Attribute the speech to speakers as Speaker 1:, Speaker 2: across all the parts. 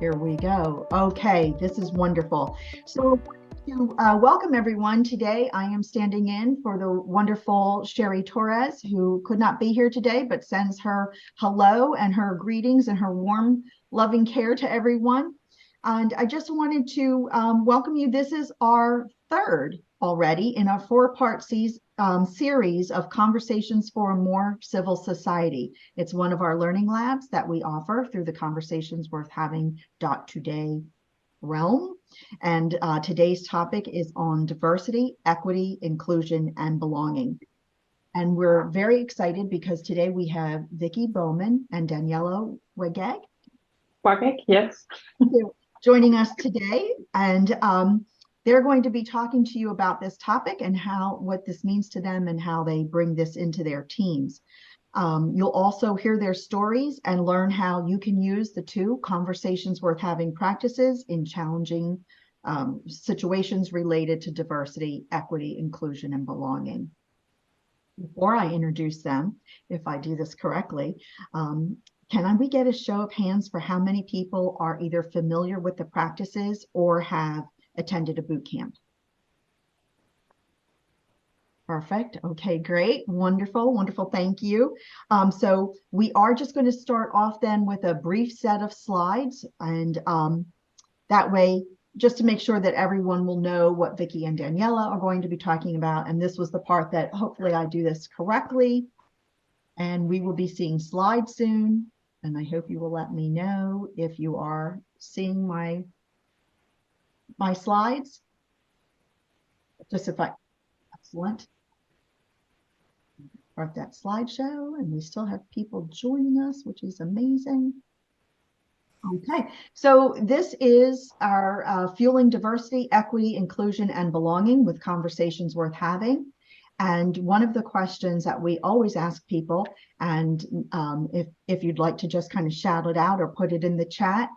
Speaker 1: Here we go. Okay, this is wonderful. So to welcome everyone today, I am standing in for the wonderful Sherry Torres, who could not be here today, but sends her hello and her greetings and her warm, loving care to everyone. And I just wanted to welcome you. This is our third already in a four-part series of Conversations for a More Civil Society. It's one of our learning labs that we offer through the Conversations Worth Having Today realm. And today's topic is on diversity, equity, inclusion, and belonging. And we're very excited because today we have Vickie Bowman and Daniela Wagegg.
Speaker 2: Wagegg, yes.
Speaker 1: Joining us today. And they're going to be talking to you about this topic and what this means to them and how they bring this into their teams. You'll also hear their stories and learn how you can use the two Conversations Worth Having practices in challenging situations related to diversity, equity, inclusion, and belonging. Before I introduce them, if I do this correctly, can we get a show of hands for how many people are either familiar with the practices or have attended a boot camp? Perfect. Okay, great. Wonderful, wonderful. Thank you. So we are just going to start off then with a brief set of slides, and that way, just to make sure that everyone will know what Vickie and Daniela are going to be talking about. And this was the part that hopefully I do this correctly. And we will be seeing slides soon. And I hope you will let me know if you are seeing my slides. Excellent. Start that slideshow, and we still have people joining us, which is amazing. Okay, so this is our Fueling Diversity, Equity, Inclusion, and Belonging with Conversations Worth Having. And one of the questions that we always ask people, and if you'd like to just kind of shout it out or put it in the chat,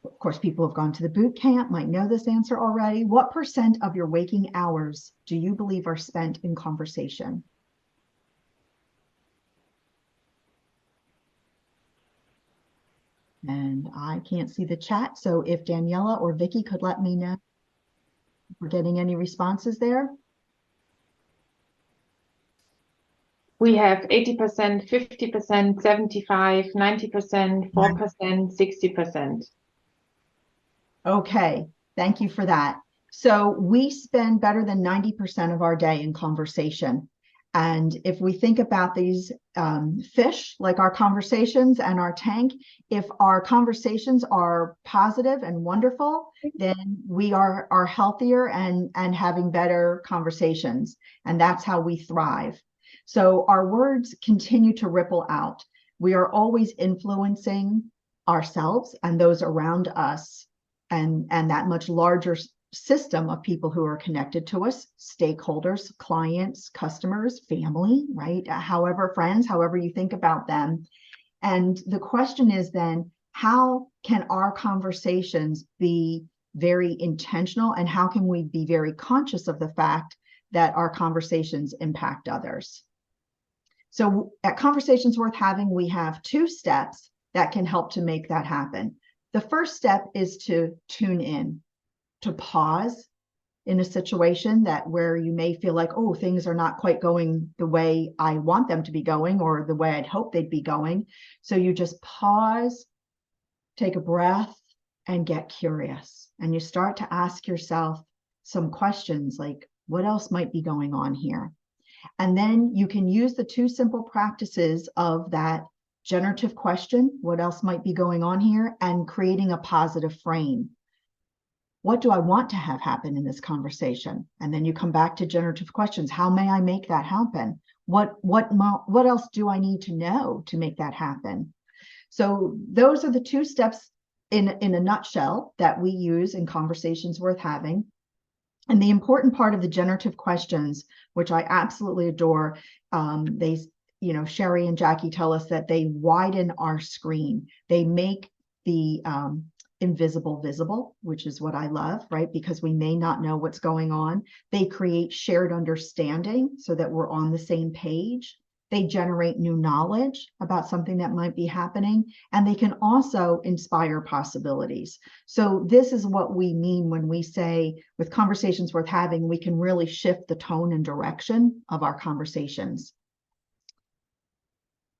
Speaker 1: of course, people have gone to the boot camp, might know this answer already. What percent of your waking hours do you believe are spent in conversation? And I can't see the chat, so if Daniela or Vickie could let me know if we're getting any responses there.
Speaker 2: We have 80%, 50%, 75%, 90%, 4%, 60%.
Speaker 1: Okay, thank you for that. So we spend better than 90% of our day in conversation. And if we think about these fish, like our conversations and our tank, if our conversations are positive and wonderful, then we are healthier and having better conversations. And that's how we thrive. So our words continue to ripple out. We are always influencing ourselves and those around us and that much larger system of people who are connected to us, stakeholders, clients, customers, family, right? However, friends, however you think about them. And the question is then, how can our conversations be very intentional, and how can we be very conscious of the fact that our conversations impact others? So at Conversations Worth Having, we have two steps that can help to make that happen. The first step is to tune in, to pause in a situation where you may feel like, oh, things are not quite going the way I want them to be going or the way I'd hope they'd be going. So you just pause, take a breath, and get curious. And you start to ask yourself some questions like, what else might be going on here? And then you can use the two simple practices of that generative question, what else might be going on here, and creating a positive frame. What do I want to have happen in this conversation? And then you come back to generative questions. How may I make that happen? What else do I need to know to make that happen? So those are the two steps in a nutshell that we use in Conversations Worth Having. And the important part of the generative questions, which I absolutely adore, Sherry and Jackie tell us that they widen our screen. They make the invisible visible, which is what I love, right? Because we may not know what's going on. They create shared understanding so that we're on the same page. They generate new knowledge about something that might be happening, and they can also inspire possibilities. So this is what we mean when we say with conversations worth having, we can really shift the tone and direction of our conversations.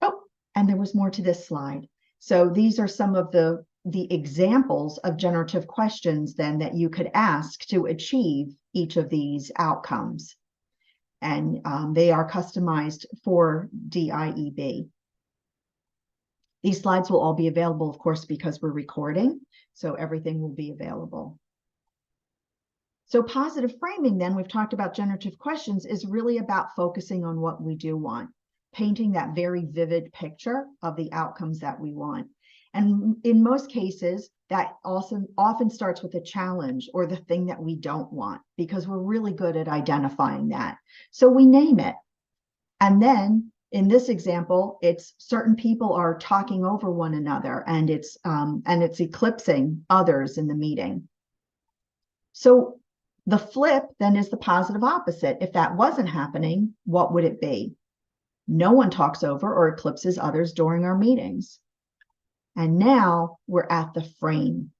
Speaker 1: Oh, and there was more to this slide. So these are some of the examples of generative questions then that you could ask to achieve each of these outcomes. And they are customized for DEIB. These slides will all be available, of course, because we're recording, so everything will be available. So positive framing, then, we've talked about generative questions, is really about focusing on what we do want, painting that very vivid picture of the outcomes that we want. And in most cases, that also often starts with a challenge or the thing that we don't want, because we're really good at identifying that. So we name it. And then in this example, it's certain people are talking over one another, and it's eclipsing others in the meeting. So the flip then is the positive opposite. If that wasn't happening, what would it be? No one talks over or eclipses others during our meetings. And now we're at the frame.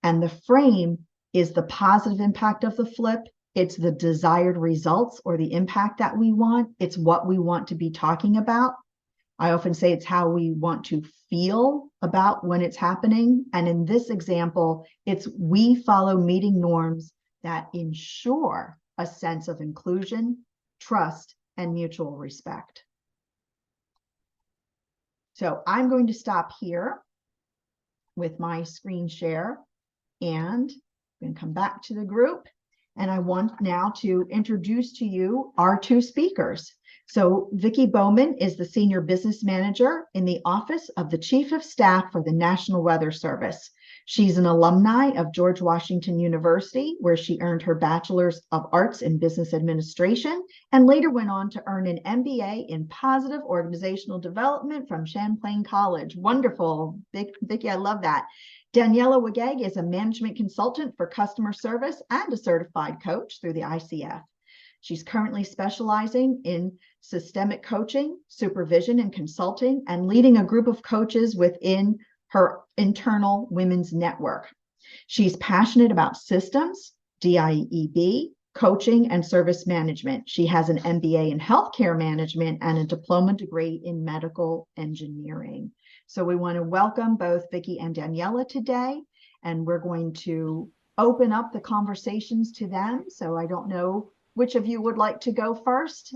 Speaker 1: And the frame is the positive impact of the flip. It's the desired results or the impact that we want. It's what we want to be talking about. I often say it's how we want to feel about when it's happening. And in this example, it's we follow meeting norms that ensure a sense of inclusion, trust, and mutual respect. So I'm going to stop here with my screen share, and I'm going to come back to the group. And I want now to introduce to you our two speakers. So Vickie Bowman is the Senior Business Manager in the Office of the Chief of Staff for the National Weather Service. She's an alumni of George Washington University, where she earned her Bachelor's of Arts in Business Administration and later went on to earn an MBA in Positive Organizational Development from Champlain College. Wonderful. Vickie, I love that. Daniela Wagegg is a management consultant for customer service and a certified coach through the ICF. She's currently specializing in systemic coaching, supervision, and consulting, and leading a group of coaches within her internal women's network. She's passionate about systems, DEIB, coaching, and service management. She has an MBA in healthcare management and a diploma degree in medical engineering. So we want to welcome both Vickie and Daniela today, and we're going to open up the conversations to them. So I don't know which of you would like to go first.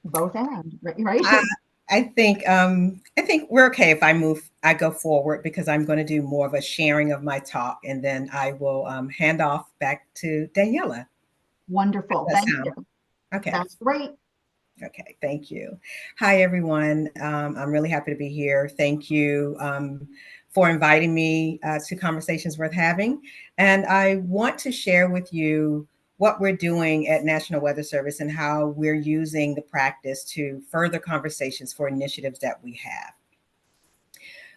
Speaker 1: Both and, right?
Speaker 3: I think we're okay if I go forward, because I'm going to do more of a sharing of my talk, and then I will hand off back to Daniela.
Speaker 1: Wonderful. Thank you.
Speaker 3: Okay.
Speaker 1: That's great.
Speaker 3: Okay, thank you. Hi, everyone. I'm really happy to be here. Thank you for inviting me to Conversations Worth Having. And I want to share with you what we're doing at National Weather Service and how we're using the practice to further conversations for initiatives that we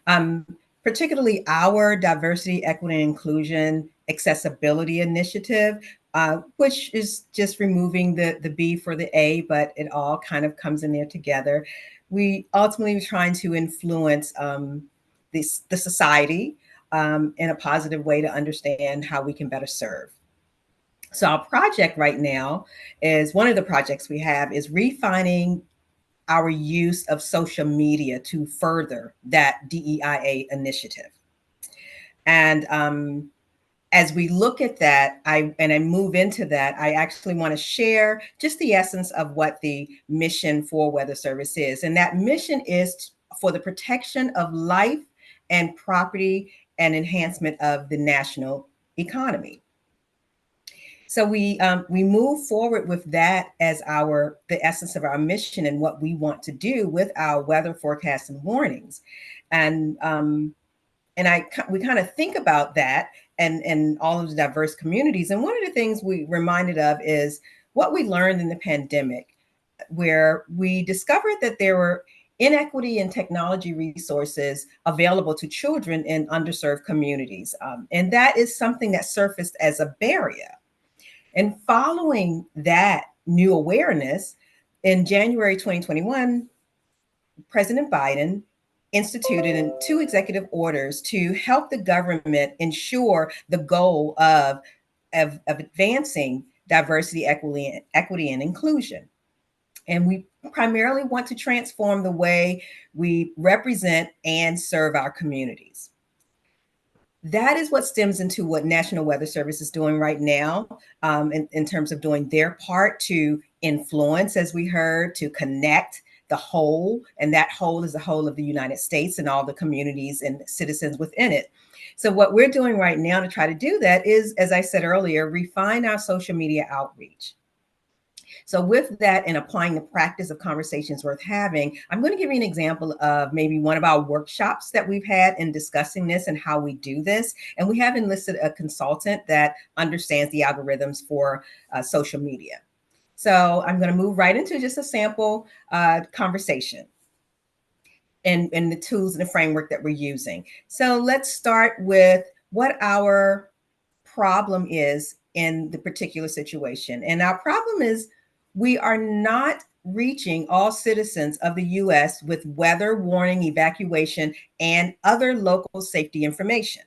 Speaker 3: have. Particularly our diversity, equity, and inclusion accessibility initiative, which is just removing the B for the A, but it all kind of comes in there together. We ultimately are trying to influence the society in a positive way to understand how we can better serve. So our project right now is, one of the projects we have is refining our use of social media to further that DEIA initiative. And as we look at that, I move into that, I actually want to share just the essence of what the mission for Weather Service is. And that mission is for the protection of life and property and enhancement of the national economy. So we move forward with that as the essence of our mission and what we want to do with our weather forecasts and warnings. And we kind of think about that and all of the diverse communities. And one of the things we reminded of is what we learned in the pandemic, where we discovered that there were inequity in technology resources available to children in underserved communities. And that is something that surfaced as a barrier. And following that new awareness, In January 2021, President Biden instituted 2 executive orders to help the government ensure the goal of advancing diversity, equity, and inclusion. And we primarily want to transform the way we represent and serve our communities. That is what stems into what National Weather Service is doing right now, in terms of doing their part to influence, as we heard, to connect the whole, and that whole is the whole of the United States and all the communities and citizens within it. So what we're doing right now to try to do that is, as I said earlier, refine our social media outreach. So with that and applying the practice of conversations worth having, I'm going to give you an example of maybe one of our workshops that we've had in discussing this and how we do this. And we have enlisted a consultant that understands the algorithms for social media. So I'm going to move right into just a sample conversation and the tools and the framework that we're using. So let's start with what our problem is in the particular situation. And our problem is we are not reaching all citizens of the US with weather warning, evacuation, and other local safety information.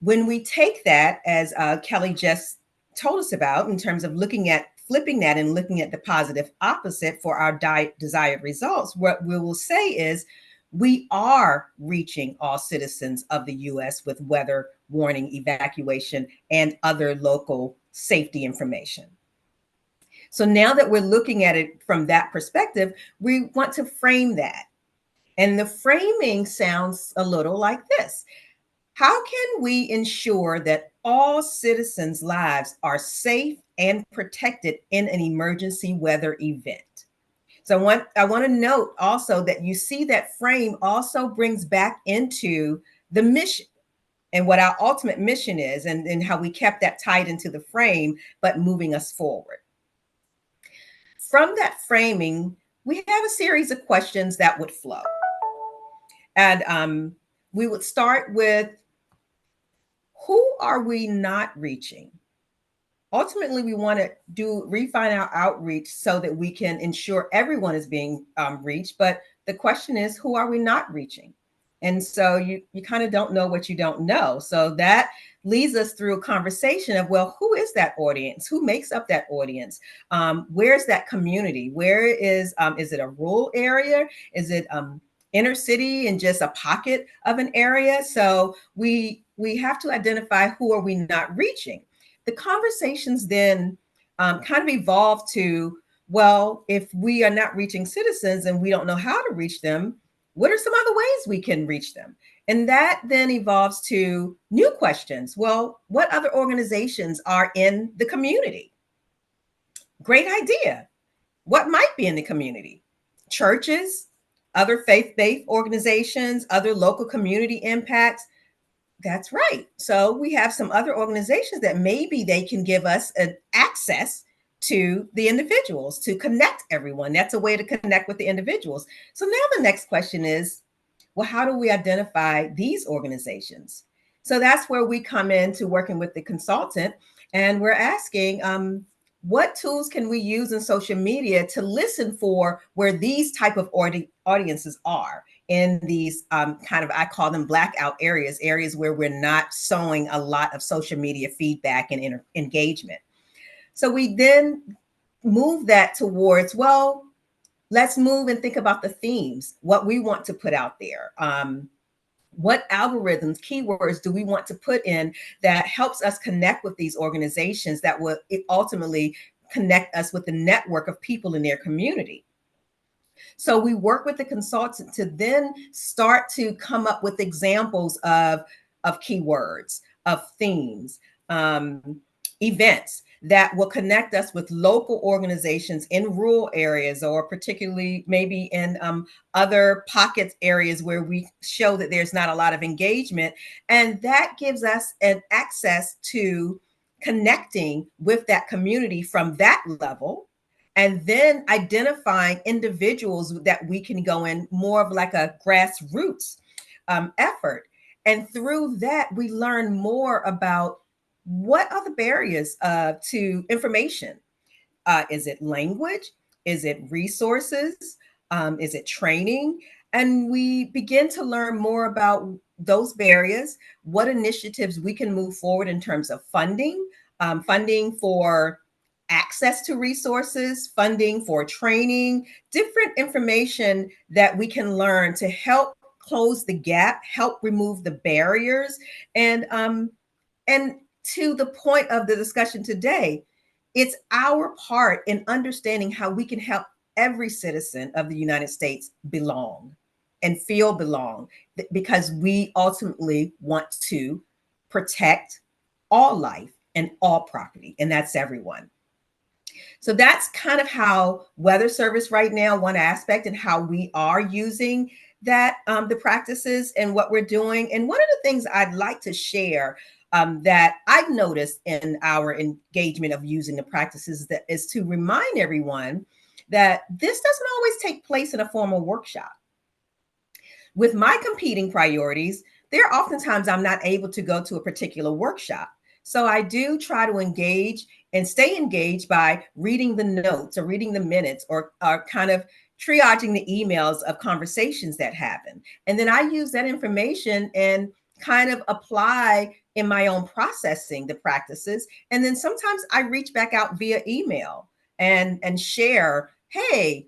Speaker 3: When we take that, as Kelly just told us about, in terms of looking at flipping that and looking at the positive opposite for our desired results, what we will say is we are reaching all citizens of the US with weather warning, evacuation, and other local safety information. So now that we're looking at it from that perspective, we want to frame that. And the framing sounds a little like this. How can we ensure that all citizens' lives are safe and protected in an emergency weather event? So I want to note also that you see that frame also brings back into the mission and what our ultimate mission is, and how we kept that tied into the frame, but moving us forward. From that framing, we have a series of questions that would flow. And we would start with, who are we not reaching? Ultimately, we want to refine our outreach so that we can ensure everyone is being reached. But the question is, who are we not reaching? And so you kind of don't know what you don't know. So that leads us through a conversation of, well, who is that audience? Who makes up that audience? Where's that community? Where is it a rural area? Is it inner city and just a pocket of an area? So we have to identify who are we not reaching. The conversations then kind of evolve to, well, if we are not reaching citizens and we don't know how to reach them, what are some other ways we can reach them? And that then evolves to new questions. Well, what other organizations are in the community? Great idea. What might be in the community? Churches, other faith-based organizations, other local community impacts. That's right. So we have some other organizations that maybe they can give us an access to the individuals, to connect everyone. That's a way to connect with the individuals. So now the next question is, well, how do we identify these organizations? So that's where we come into working with the consultant, and we're asking, what tools can we use in social media to listen for where these type of audiences are in these kind of, I call them blackout areas where we're not showing a lot of social media feedback and engagement. So we then move that towards, well, let's move and think about the themes, what we want to put out there. What algorithms, keywords do we want to put in that helps us connect with these organizations that will ultimately connect us with the network of people in their community? So we work with the consultant to then start to come up with examples of keywords, of themes, events that will connect us with local organizations in rural areas, or particularly maybe in other pockets areas where we show that there's not a lot of engagement. And that gives us an access to connecting with that community from that level, and then identifying individuals that we can go in more of like a grassroots effort. And through that, we learn more about what are the barriers to information. Is it language? Is it resources? Is it training? And we begin to learn more about those barriers, what initiatives we can move forward in terms of funding, funding for access to resources, funding for training, different information that we can learn to help close the gap, help remove the barriers. And to the point of the discussion today, it's our part in understanding how we can help every citizen of the United States belong and feel belong, because we ultimately want to protect all life and all property, and that's everyone. So that's kind of how Weather Service right now, one aspect, and how we are using that, the practices and what we're doing. And one of the things I'd like to share that I've noticed in our engagement of using the practices that is to remind everyone that this doesn't always take place in a formal workshop. With my competing priorities, there are oftentimes I'm not able to go to a particular workshop. So I do try to engage and stay engaged by reading the notes or reading the minutes or kind of triaging the emails of conversations that happen. And then I use that information and kind of apply in my own processing the practices. And then sometimes I reach back out via email and share, hey,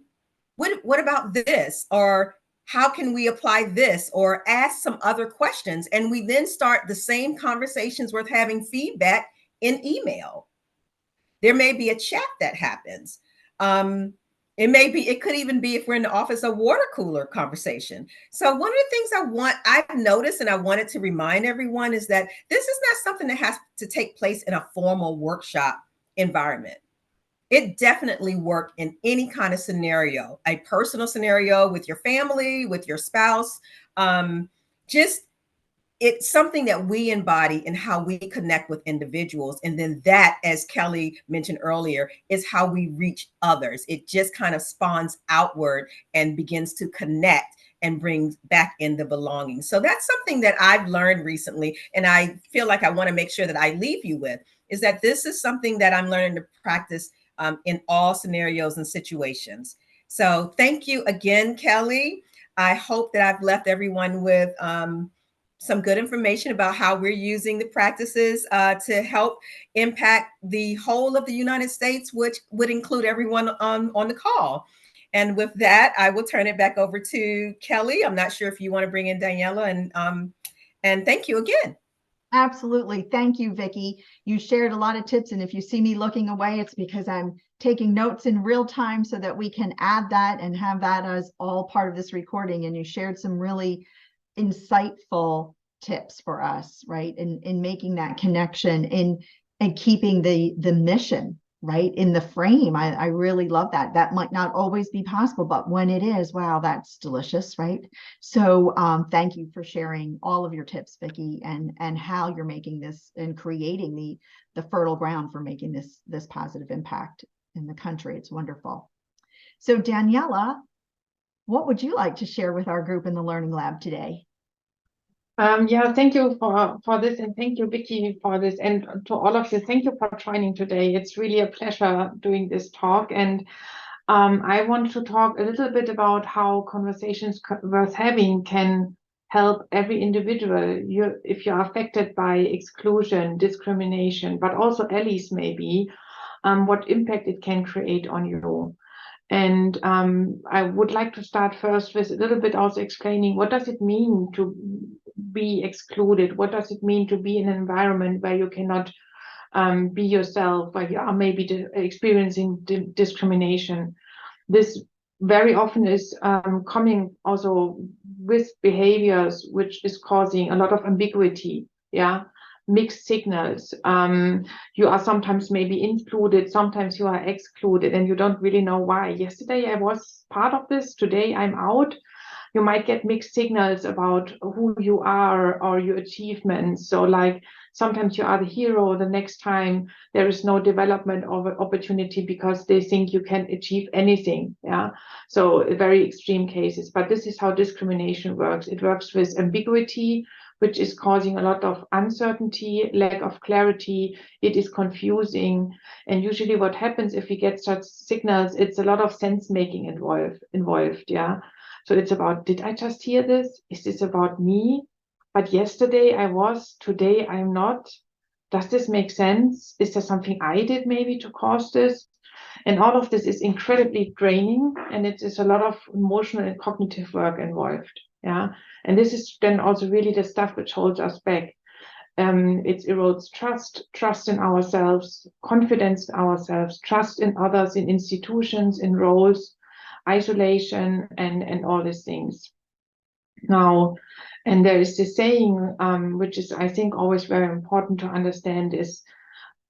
Speaker 3: what about this? Or how can we apply this, or ask some other questions? And we then start the same conversations with having feedback in email. There may be a chat that happens. It could even be, if we're in the office, a water cooler conversation. So one of the things I've noticed and I wanted to remind everyone is that this is not something that has to take place in a formal workshop environment. It definitely worked in any kind of scenario, a personal scenario with your family, with your spouse. It's something that we embody in how we connect with individuals. And then that, as Kelly mentioned earlier, is how we reach others. It just kind of spawns outward and begins to connect and brings back in the belonging. So that's something that I've learned recently. And I feel like I want to make sure that I leave you with is that this is something that I'm learning to practice in all scenarios and situations. So thank you again, Kelly. I hope that I've left everyone with some good information about how we're using the practices to help impact the whole of the United States, which would include everyone on the call. And with that, I will turn it back over to Kelly. I'm not sure if you want to bring in Daniela, and thank you again.
Speaker 1: Absolutely. Thank you, Vickie. You shared a lot of tips, and if you see me looking away, it's because I'm taking notes in real time so that we can add that and have that as all part of this recording. And you shared some really insightful tips for us, right? In making that connection and keeping the mission, right, in the frame. I really love that. That might not always be possible, but when it is, wow, that's delicious, right? So thank you for sharing all of your tips, Vickie, and how you're making this and creating the fertile ground for making this positive impact in the country. It's wonderful. So Daniela, what would you like to share with our group in the Learning Lab today?
Speaker 2: Yeah, thank you for this, and thank you, Vickie, for this, and to all of you, thank you for joining today. It's really a pleasure doing this talk, and I want to talk a little bit about how conversations worth having can help every individual. If you're affected by exclusion, discrimination, but also allies maybe, what impact it can create on you. And I would like to start first with a little bit also explaining what does it mean to be excluded? What does it mean to be in an environment where you cannot be yourself, where you are maybe experiencing discrimination? This very often is coming also with behaviors which is causing a lot of ambiguity, yeah, mixed signals. You are sometimes maybe included, sometimes you are excluded, and you don't really know why. Yesterday I was part of this, today I'm out. You might get mixed signals about who you are or your achievements. So like sometimes you are the hero, the next time there is no development of an opportunity because they think you can achieve anything. Yeah. So very extreme cases, but this is how discrimination works. It works with ambiguity, which is causing a lot of uncertainty, lack of clarity. It is confusing. And usually what happens if we get such signals, it's a lot of sense making involved. Yeah. So it's about, did I just hear this? Is this about me? But yesterday I was, today I'm not. Does this make sense? Is there something I did maybe to cause this? And all of this is incredibly draining, and it is a lot of emotional and cognitive work involved. Yeah. And this is then also really the stuff which holds us back. It erodes trust in ourselves, confidence in ourselves, trust in others, in institutions, in roles, isolation, and all these things. Now, and there is this saying, which is, I think, always very important to understand, is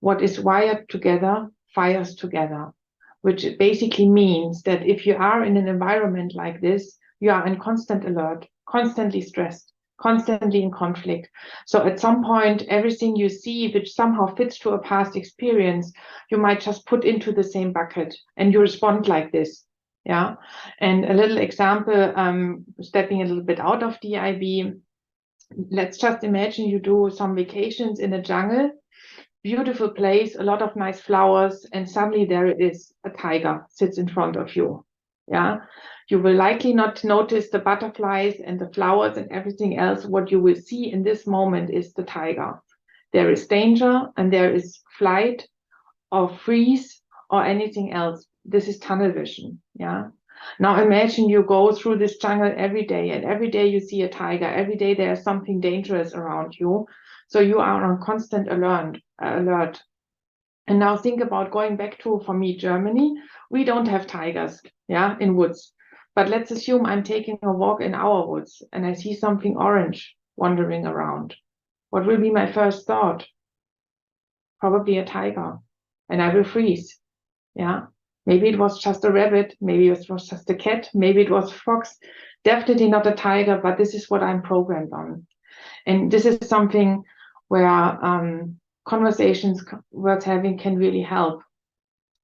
Speaker 2: what is wired together fires together, which basically means that if you are in an environment like this, you are in constant alert, constantly stressed, constantly in conflict. So at some point, everything you see which somehow fits to a past experience, you might just put into the same bucket and you respond like this. Yeah. And a little example, stepping a little bit out of DEIB, let's just imagine you do some vacations in a jungle, beautiful place, a lot of nice flowers, and suddenly there is a tiger sits in front of you. Yeah. You will likely not notice the butterflies and the flowers and everything else. What you will see in this moment is the tiger. There is danger and there is flight or freeze or anything else. This is tunnel vision. Yeah. Now imagine you go through this jungle every day, and every day you see a tiger. Every day there's something dangerous around you. So you are on constant alert. And now think about going back to, for me, Germany. We don't have tigers, yeah, in woods. But let's assume I'm taking a walk in our woods and I see something orange wandering around. What will be my first thought? Probably a tiger. And I will freeze. Yeah. Maybe it was just a rabbit. Maybe it was just a cat. Maybe it was a fox. Definitely not a tiger, but this is what I'm programmed on. And this is something where conversations worth having can really help.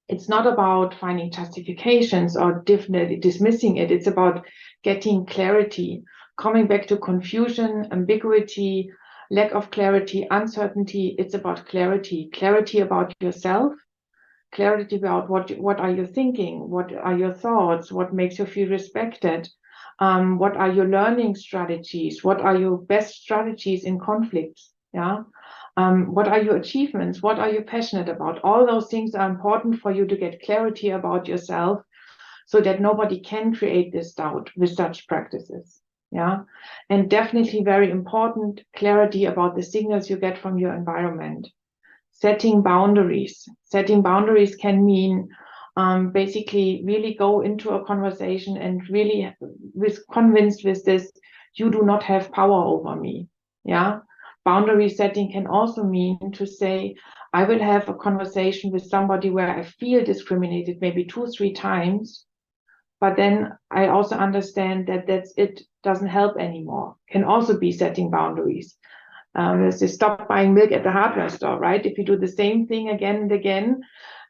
Speaker 2: It's not about finding justifications or definitely dismissing it. It's about getting clarity, coming back to confusion, ambiguity, lack of clarity, uncertainty. It's about clarity about yourself, clarity about what are you thinking, what are your thoughts, what makes you feel respected, what are your learning strategies, what are your best strategies in conflicts, yeah. What are your achievements? What are you passionate about? All those things are important for you to get clarity about yourself so that nobody can create this doubt with such practices. Yeah. And definitely very important, clarity about the signals you get from your environment. Setting boundaries. Setting boundaries can mean basically really go into a conversation and really convinced with this, you do not have power over me. Yeah. Boundary setting can also mean to say, I will have a conversation with somebody where I feel discriminated maybe 2-3 times, but then I also understand that it doesn't help anymore. Can also be setting boundaries. There's this stop buying milk at the hardware store, right? If you do the same thing again and again,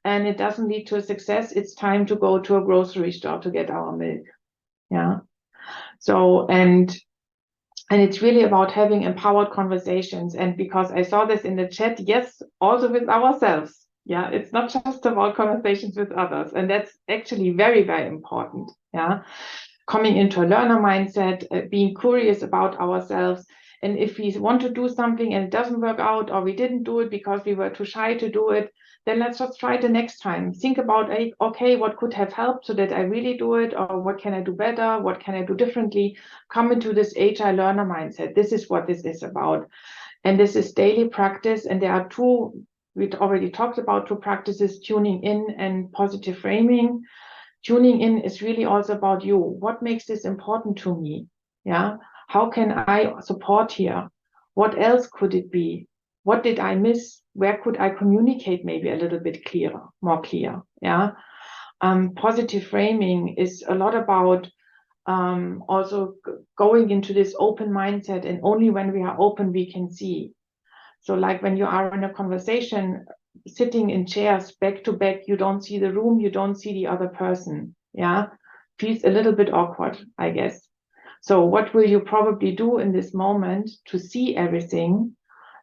Speaker 2: and it doesn't lead to a success, it's time to go to a grocery store to get our milk. Yeah. So, and it's really about having empowered conversations. And because I saw this in the chat, yes, also with ourselves. Yeah, it's not just about conversations with others. And that's actually very, very important. Yeah, coming into a learner mindset, being curious about ourselves. And if we want to do something and it doesn't work out, or we didn't do it because we were too shy to do it, then let's just try it the next time. Think about, okay, what could have helped so that I really do it? Or what can I do better? What can I do differently? Come into this agile learner mindset. This is what this is about. And this is daily practice. And there are two, we already talked about 2 practices, tuning in and positive framing. Tuning in is really also about you. What makes this important to me? Yeah. How can I support here? What else could it be? What did I miss? Where could I communicate maybe a little bit clearer, more clear? Yeah. Positive framing is a lot about also going into this open mindset, and only when we are open, we can see. So like when you are in a conversation, sitting in chairs back to back, you don't see the room, you don't see the other person. Yeah. Feels a little bit awkward, I guess. So what will you probably do in this moment to see everything?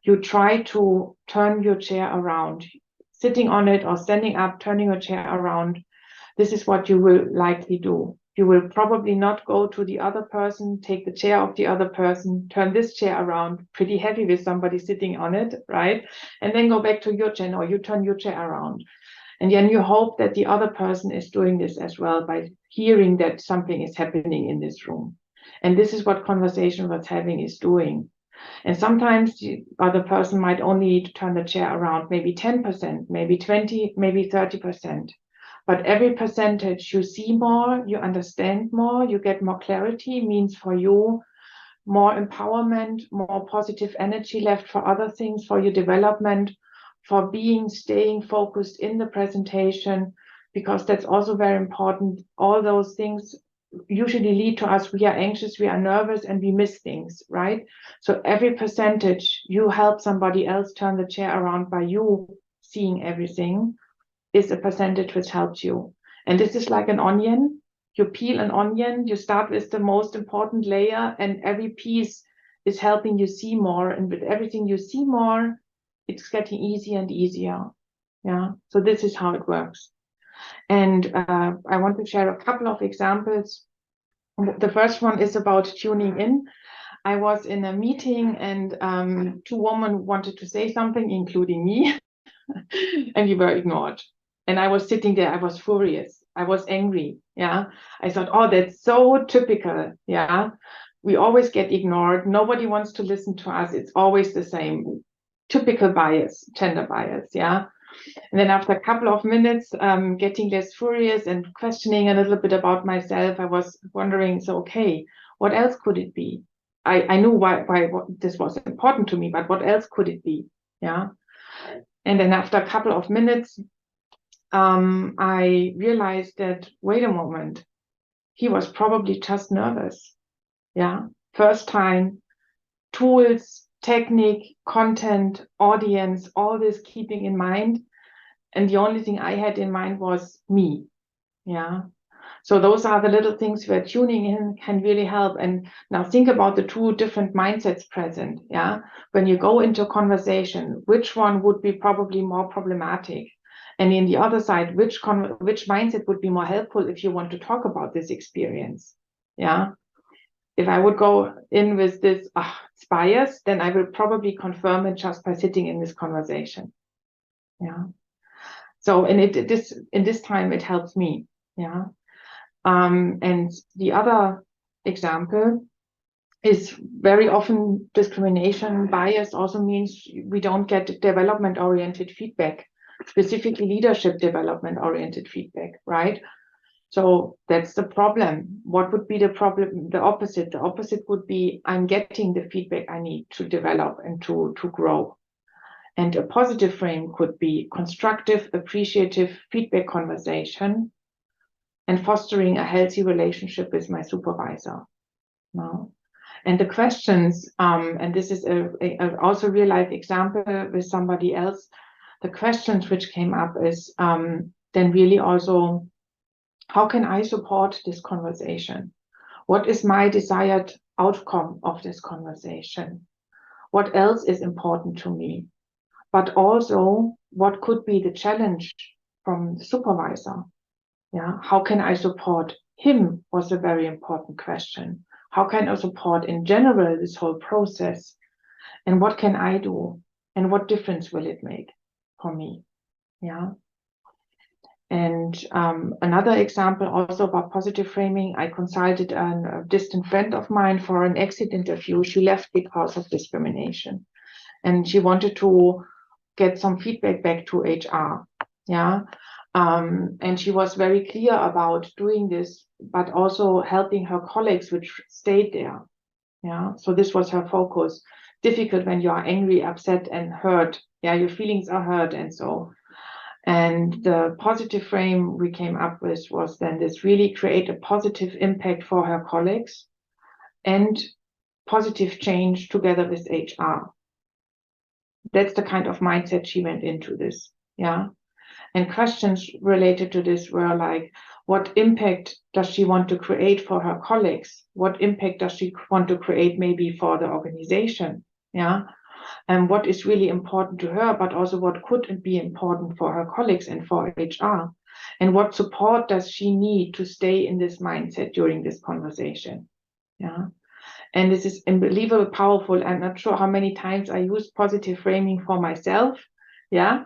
Speaker 2: You try to turn your chair around, sitting on it or standing up, turning your chair around. This is what you will likely do. You will probably not go to the other person, take the chair of the other person, turn this chair around, pretty heavy with somebody sitting on it, right? And then go back to your chair, or you turn your chair around. And then you hope that the other person is doing this as well by hearing that something is happening in this room. And this is what conversation worth having is doing. And sometimes the other person might only need to turn the chair around maybe 10%, maybe 20, maybe 30%. But every percentage you see more, you understand more, you get more clarity, means for you more empowerment, more positive energy left for other things, for your development, for staying focused in the presentation, because that's also very important. All those things usually lead to us, we are anxious, we are nervous, and we miss things, right? So every percentage you help somebody else turn the chair around by you seeing everything is a percentage which helps you. And this is like an onion. You peel an onion, you start with the most important layer, and every piece is helping you see more. And with everything you see more, it's getting easier and easier. Yeah, so this is how it works. And I want to share a couple of examples. The first one is about tuning in. I was in a meeting and two women wanted to say something, including me, and we were ignored. And I was sitting there, I was furious. I was angry. Yeah. I thought, oh, that's so typical. Yeah. We always get ignored. Nobody wants to listen to us. It's always the same. Typical bias, gender bias. Yeah. And then after a couple of minutes, getting less furious and questioning a little bit about myself, I was wondering, so, okay, what else could it be? I knew why this was important to me, but what else could it be? Yeah. And then after a couple of minutes, I realized that, wait a moment, he was probably just nervous. Yeah. First time, tools, technique, content, audience, all this keeping in mind. And the only thing I had in mind was me. Yeah. So those are the little things where tuning in can really help. And now think about the two different mindsets present. Yeah. When you go into a conversation, which one would be probably more problematic? And in the other side, which mindset would be more helpful if you want to talk about this experience? Yeah. If I would go in with this, it's bias, then I will probably confirm it just by sitting in this conversation. Yeah. So, and in this time, it helps me. Yeah. And the other example is very often discrimination bias also means we don't get development-oriented feedback, specifically leadership development-oriented feedback, right? So that's the problem. What would be the problem? The opposite. The opposite would be I'm getting the feedback I need to develop and to grow. And a positive frame could be constructive, appreciative feedback conversation and fostering a healthy relationship with my supervisor. No. And the questions, and this is also a real life example with somebody else, the questions which came up is then really also, how can I support this conversation? What is my desired outcome of this conversation? What else is important to me? But also, what could be the challenge from the supervisor? Yeah, how can I support him was a very important question. How can I support in general this whole process? And what can I do? And what difference will it make for me? Yeah. And another example also about positive framing, I consulted a distant friend of mine for an exit interview. She left because of discrimination. And she wanted to get some feedback back to HR. Yeah. And she was very clear about doing this, but also helping her colleagues which stayed there. Yeah. So this was her focus. Difficult when you are angry, upset, and hurt. Yeah, your feelings are hurt and so. And the positive frame we came up with was then this really create a positive impact for her colleagues and positive change together with HR. That's the kind of mindset she went into this. Yeah. And questions related to this were like, what impact does she want to create for her colleagues? What impact does she want to create maybe for the organization? Yeah. And what is really important to her, but also what could be important for her colleagues and for HR? And what support does she need to stay in this mindset during this conversation? Yeah. And this is unbelievably powerful. I'm not sure how many times I use positive framing for myself. Yeah.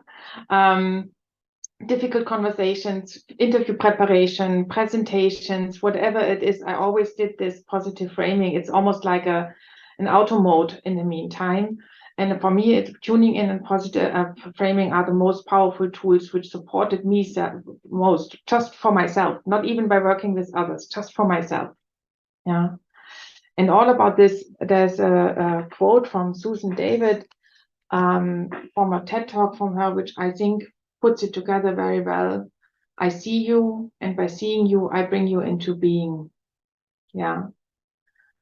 Speaker 2: Difficult conversations, interview preparation, presentations, whatever it is, I always did this positive framing. It's almost like an auto mode in the meantime. And for me, it's tuning in and positive framing are the most powerful tools which supported me most, just for myself, not even by working with others, just for myself. Yeah. And all about this, there's a quote from Susan David, from a TED talk from her, which I think puts it together very well. I see you, and by seeing you, I bring you into being. Yeah.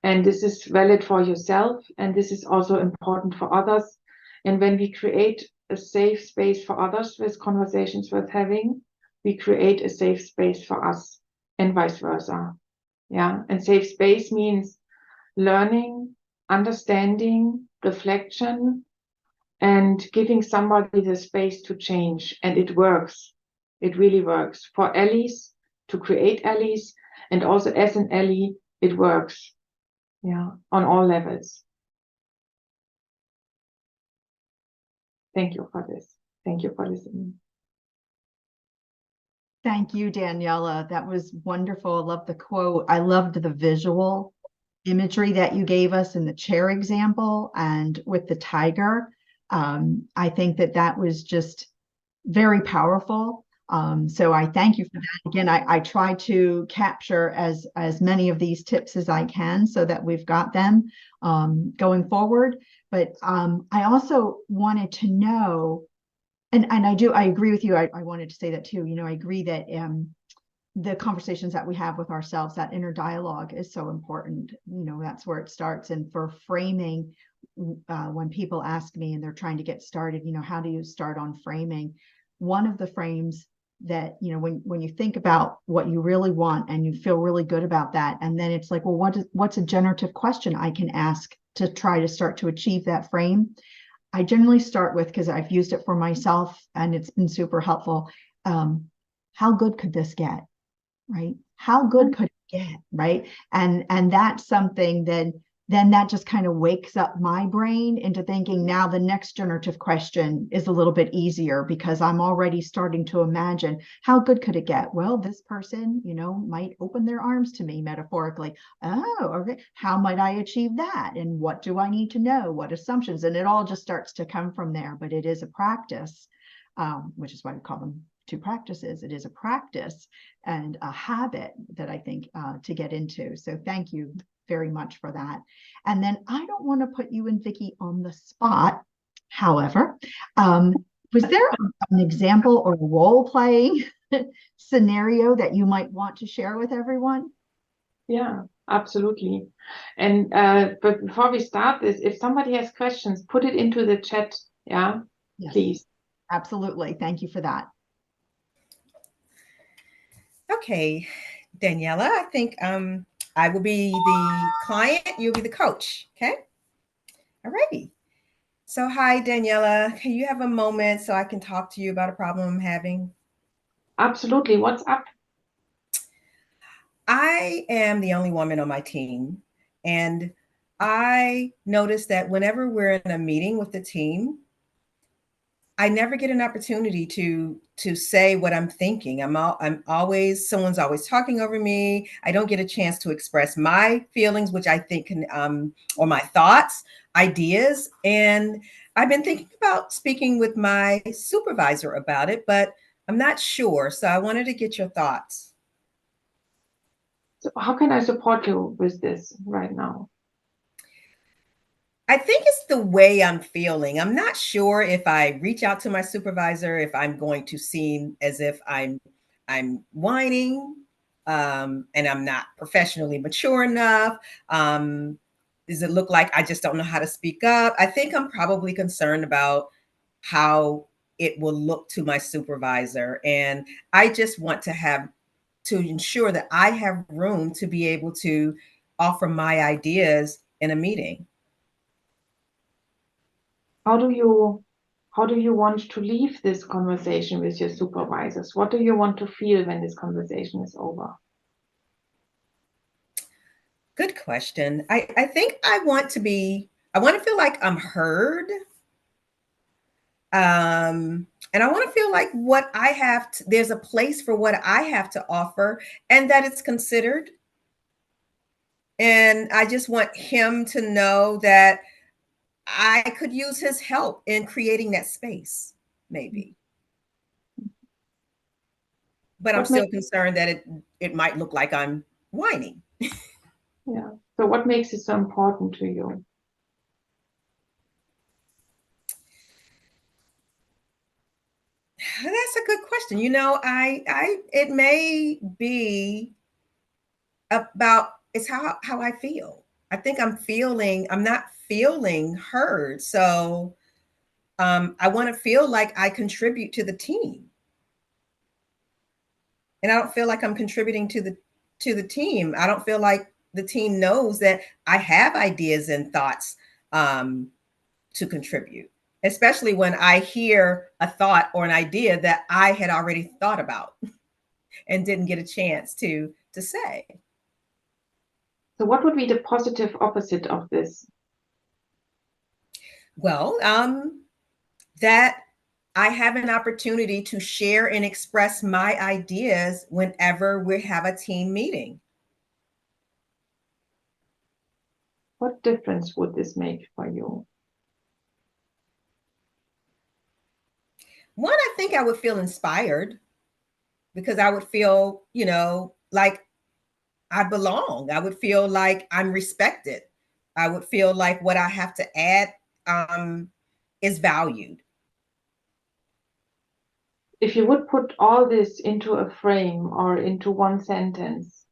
Speaker 2: And this is valid for yourself, and this is also important for others. And when we create a safe space for others with conversations worth having, we create a safe space for us, and vice versa. Yeah. And safe space means learning, understanding, reflection, and giving somebody the space to change. And it works. It really works for allies, to create allies, and also as an ally, it works. Yeah, on all levels. Thank you for this. Thank you for listening.
Speaker 1: Thank you, Daniela. That was wonderful. I love the quote. I loved the visual imagery that you gave us in the chair example and with the tiger. I think that was just very powerful. So I thank you for that. Again, I try to capture as many of these tips as I can so that we've got them going forward. But I also wanted to know, and I agree with you. I wanted to say that too. I agree that the conversations that we have with ourselves, that inner dialogue is so important. That's where it starts. And for framing, when people ask me and they're trying to get started, how do you start on framing? One of the frames that, when you think about what you really want and you feel really good about that, and then it's like, well, what's a generative question I can ask to try to start to achieve that frame? I generally start with, because I've used it for myself and it's been super helpful. How good could this get? Right? How good could it get? Right? And that's something then that just kind of wakes up my brain into thinking now the next generative question is a little bit easier because I'm already starting to imagine how good could it get? Well, this person, might open their arms to me metaphorically. Oh, okay. How might I achieve that? And what do I need to know? What assumptions? And it all just starts to come from there. But it is a practice, which is why we call them 2 practices. It is a practice and a habit that I think to get into. So thank you very much for that. And then I don't want to put you and Vickie on the spot. However, was there an example or role-playing scenario that you might want to share with everyone?
Speaker 2: Yeah, absolutely. And but before we start this, if somebody has questions, put it into the chat. Yeah, yes. Please.
Speaker 1: Absolutely. Thank you for that.
Speaker 3: Okay, Daniela, I think I will be the client, you'll be the coach, okay? All righty. So hi, Daniela, can you have a moment so I can talk to you about a problem I'm having?
Speaker 2: Absolutely, what's up?
Speaker 3: I am the only woman on my team, and I noticed that whenever we're in a meeting with the team, I never get an opportunity to say what I'm thinking. Someone's always talking over me. I don't get a chance to express my feelings, which I think can, or my thoughts, ideas. And I've been thinking about speaking with my supervisor about it, but I'm not sure. So I wanted to get your thoughts.
Speaker 2: So how can I support you with this right now?
Speaker 3: I think it's the way I'm feeling. I'm not sure if I reach out to my supervisor, if I'm going to seem as if I'm whining, and I'm not professionally mature enough. Does it look like I just don't know how to speak up? I think I'm probably concerned about how it will look to my supervisor. And I just want to have to ensure that I have room to be able to offer my ideas in a meeting.
Speaker 2: How do you want to leave this conversation with your supervisors? What do you want to feel when this conversation is over?
Speaker 3: Good question. I think I want to feel like I'm heard. And I want to feel like there's a place for what I have to offer and that it's considered. And I just want him to know that I could use his help in creating that space, maybe. But I'm still concerned that it might look like I'm whining.
Speaker 2: Yeah. So what makes it so important to you?
Speaker 3: That's a good question. You know, it may be about it's how I feel. I think I'm not feeling heard. So I want to feel like I contribute to the team. And I don't feel like I'm contributing to the team. I don't feel like the team knows that I have ideas and thoughts to contribute, especially when I hear a thought or an idea that I had already thought about and didn't get a chance to say.
Speaker 2: So what would be the positive opposite of this?
Speaker 3: Well, that I have an opportunity to share and express my ideas whenever we have a team meeting.
Speaker 2: What difference would this make for you?
Speaker 3: One, I think I would feel inspired because I would feel, like I belong. I would feel like I'm respected. I would feel like what I have to add is valued.
Speaker 2: If you would put all this into a frame or into one sentence,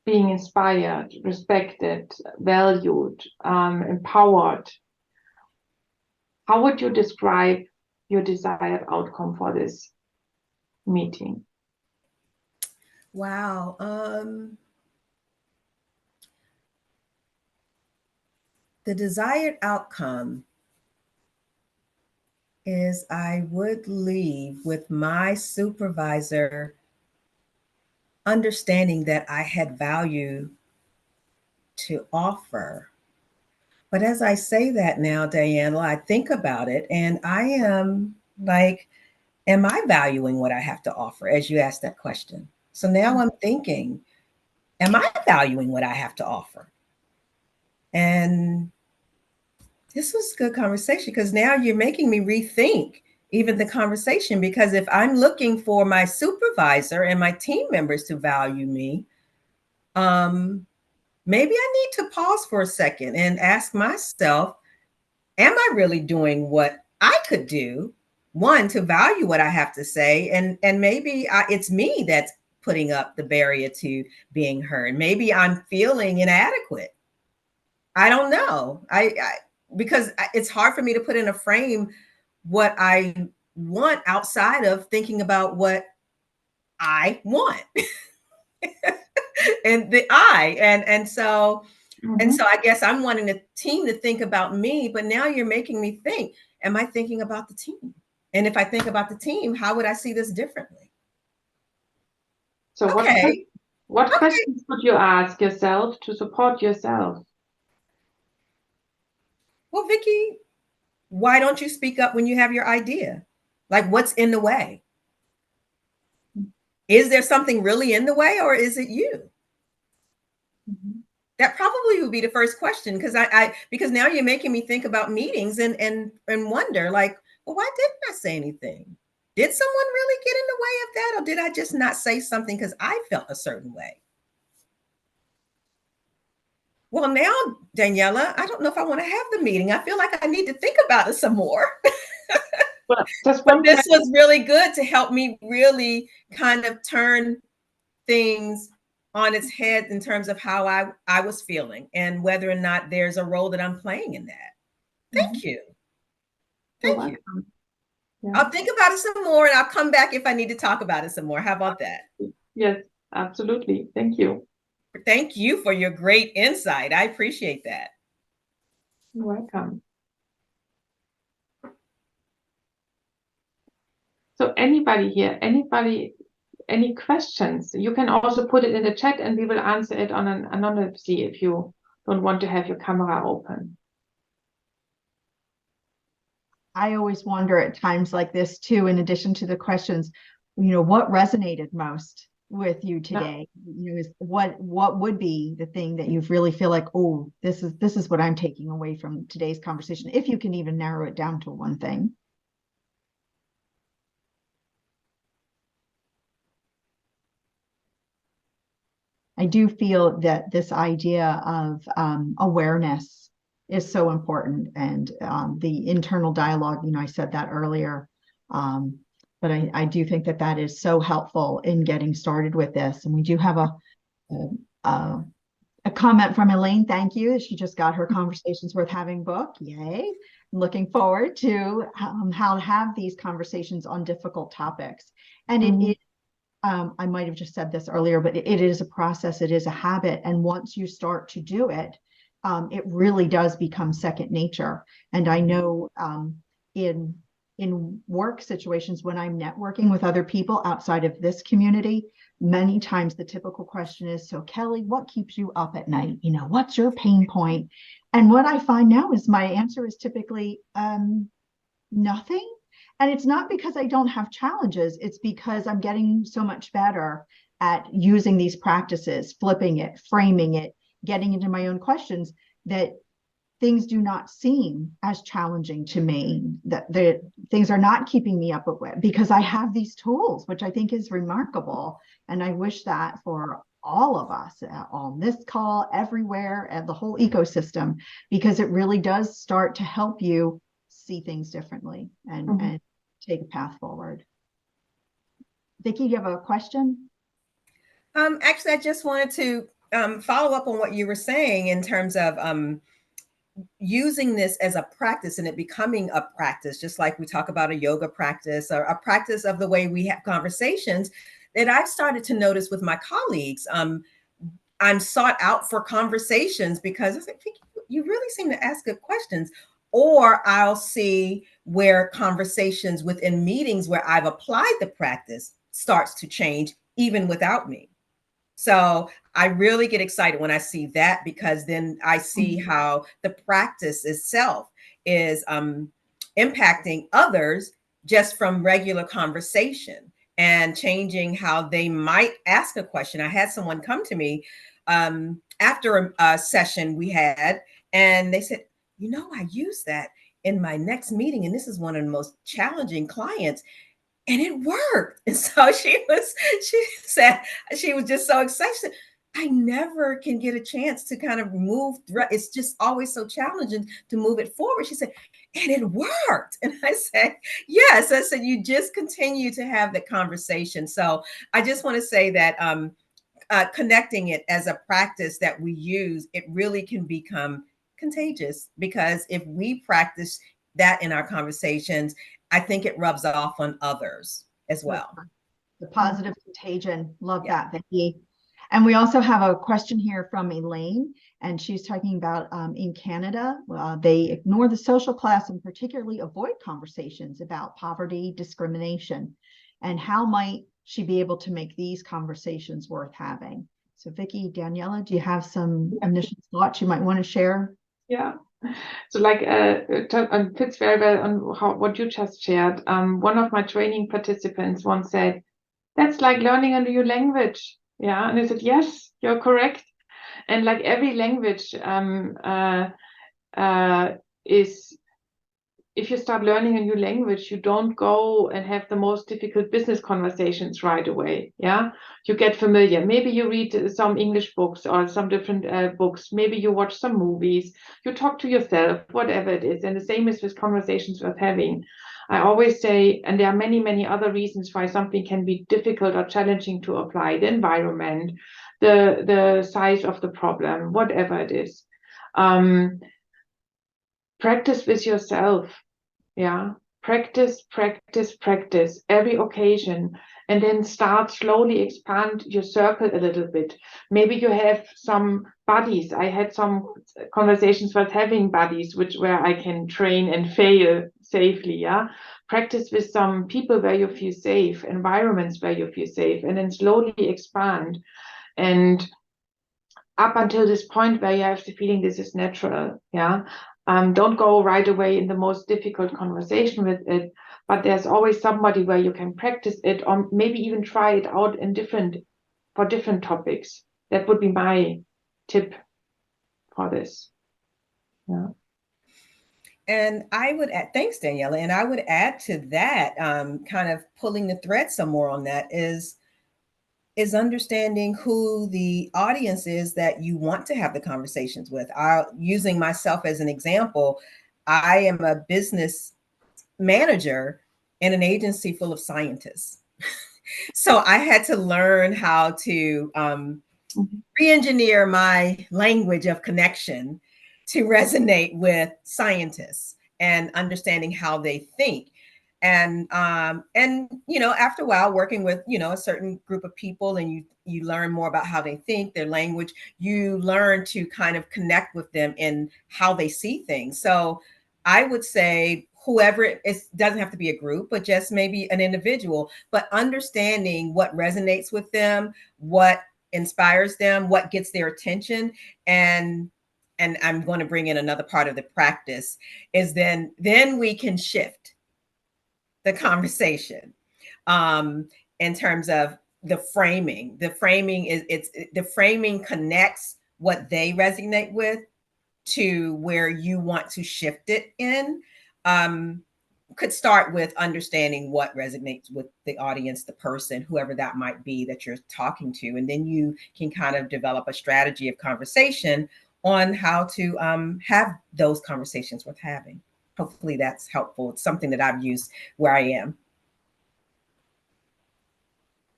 Speaker 2: being inspired, respected, valued, empowered, how would you describe your desired outcome for this meeting?
Speaker 3: Wow. The desired outcome is I would leave with my supervisor understanding that I had value to offer. But as I say that now, Daniela, I think about it and I am like, am I valuing what I have to offer? As you asked that question. So now I'm thinking, am I valuing what I have to offer? And this was a good conversation because now you're making me rethink even the conversation, because if I'm looking for my supervisor and my team members to value me, maybe I need to pause for a second and ask myself, am I really doing what I could do? One, to value what I have to say. And maybe it's me that's putting up the barrier to being heard. Maybe I'm feeling inadequate. I don't know. Because it's hard for me to put in a frame what I want outside of thinking about what I want. And so I guess I'm wanting the team to think about me, but now you're making me think, am I thinking about the team? And if I think about the team, how would I see this differently?
Speaker 2: So what questions would you ask yourself to support yourself?
Speaker 3: Well, Vickie, why don't you speak up when you have your idea? Like, what's in the way? Is there something really in the way, or is it you? Mm-hmm. That probably would be the first question, because now you're making me think about meetings and wonder, like, well, why didn't I say anything? Did someone really get in the way of that, or did I just not say something because I felt a certain way? Well, now, Daniela, I don't know if I want to have the meeting. I feel like I need to think about it some more. But this was really good to help me really kind of turn things on its head in terms of how I was feeling and whether or not there's a role that I'm playing in that. Thank you. Thank you. Yeah. I'll think about it some more and I'll come back if I need to talk about it some more. How about that?
Speaker 2: Yes, absolutely. Thank you.
Speaker 3: Thank you for your great insight. I appreciate that.
Speaker 2: You're welcome. So anybody here, any questions? You can also put it in the chat and we will answer it on an anonymously if you don't want to have your camera open.
Speaker 1: I always wonder at times like this too, in addition to the questions, what resonated most with you today? Is what would be the thing that you really feel like, oh, this is what I'm taking away from today's conversation, if you can even narrow it down to one thing. I do feel that this idea of awareness is so important, and the internal dialogue, I said that earlier, but I do think that is so helpful in getting started with this. And we do have a comment from Elaine. Thank you. She just got her Conversations Worth Having book. Yay. I'm looking forward to how to have these conversations on difficult topics. And it is, I might have just said this earlier, but it is a process. It is a habit. And once you start to do it, it really does become second nature. And I know in work situations, when I'm networking with other people outside of this community, many times the typical question is, so Kelly, what keeps you up at night? What's your pain point? And what I find now is my answer is typically nothing. And it's not because I don't have challenges. It's because I'm getting so much better at using these practices, flipping it, framing it, getting into my own questions, that things do not seem as challenging to me, that the things are not keeping me up with, because I have these tools, which I think is remarkable. And I wish that for all of us on this call, everywhere, and the whole ecosystem, because it really does start to help you see things differently and take a path forward. Vickie, you have a question?
Speaker 3: Actually, I just wanted to follow up on what you were saying in terms of using this as a practice and it becoming a practice, just like we talk about a yoga practice or a practice of the way we have conversations, that I've started to notice with my colleagues. I'm sought out for conversations because I think you really seem to ask good questions. Or I'll see where conversations within meetings where I've applied the practice starts to change even without me. So I really get excited when I see that, because then I see how the practice itself is impacting others just from regular conversation and changing how they might ask a question. I had someone come to me after a session we had, and they said, I use that in my next meeting, and this is one of the most challenging clients. And it worked. And so she said, she was just so excited. She said, I never can get a chance to kind of move through. It's just always so challenging to move it forward. She said, and it worked. And I said, yes. I said, you just continue to have that conversation. So I just want to say that connecting it as a practice that we use, it really can become contagious, because if we practice that in our conversations, I think it rubs off on others as well.
Speaker 1: The positive contagion. Love that, Vickie. And we also have a question here from Elaine, and she's talking about in Canada, they ignore the social class and particularly avoid conversations about poverty, discrimination, and how might she be able to make these conversations worth having? So Vickie, Daniela, do you have some initial thoughts you might want to share?
Speaker 2: Yeah. So like it fits very well on what you just shared. One of my training participants once said, that's like learning a new language. Yeah. And I said, yes, you're correct. And like every language is, if you start learning a new language, you don't go and have the most difficult business conversations right away. Yeah, you get familiar. Maybe you read some English books or some different books. Maybe you watch some movies. You talk to yourself, whatever it is. And the same is with conversations worth having. I always say, and there are many, many other reasons why something can be difficult or challenging to apply: the environment, the size of the problem, whatever it is. Practice with yourself. Yeah, practice, practice, practice every occasion, and then start slowly expand your circle a little bit. Maybe you have some buddies. I had some conversations with having buddies, where I can train and fail safely. Yeah, practice with some people where you feel safe, environments where you feel safe, and then slowly expand. And up until this point where you have the feeling this is natural. Yeah. Don't go right away in the most difficult conversation with it, but there's always somebody where you can practice it, or maybe even try it out for different topics. That would be my tip for this. Yeah.
Speaker 3: And I would add, thanks, Daniela. And I would add to that, kind of pulling the thread some more on that is understanding who the audience is that you want to have the conversations with. Using myself as an example, I am a business manager in an agency full of scientists. So I had to learn how to re-engineer my language of connection to resonate with scientists and understanding how they think. And after a while working with a certain group of people, and you learn more about how they think, their language, you learn to kind of connect with them in how they see things. So I would say whoever it doesn't have to be a group, but just maybe an individual, but understanding what resonates with them, what inspires them, what gets their attention. And I'm going to bring in another part of the practice is then we can shift the conversation in terms of the framing. The framing connects what they resonate with to where you want to shift it in. Could start with understanding what resonates with the audience, the person, whoever that might be that you're talking to. And then you can kind of develop a strategy of conversation on how to have those conversations worth having. Hopefully that's helpful. It's something that I've used where I am.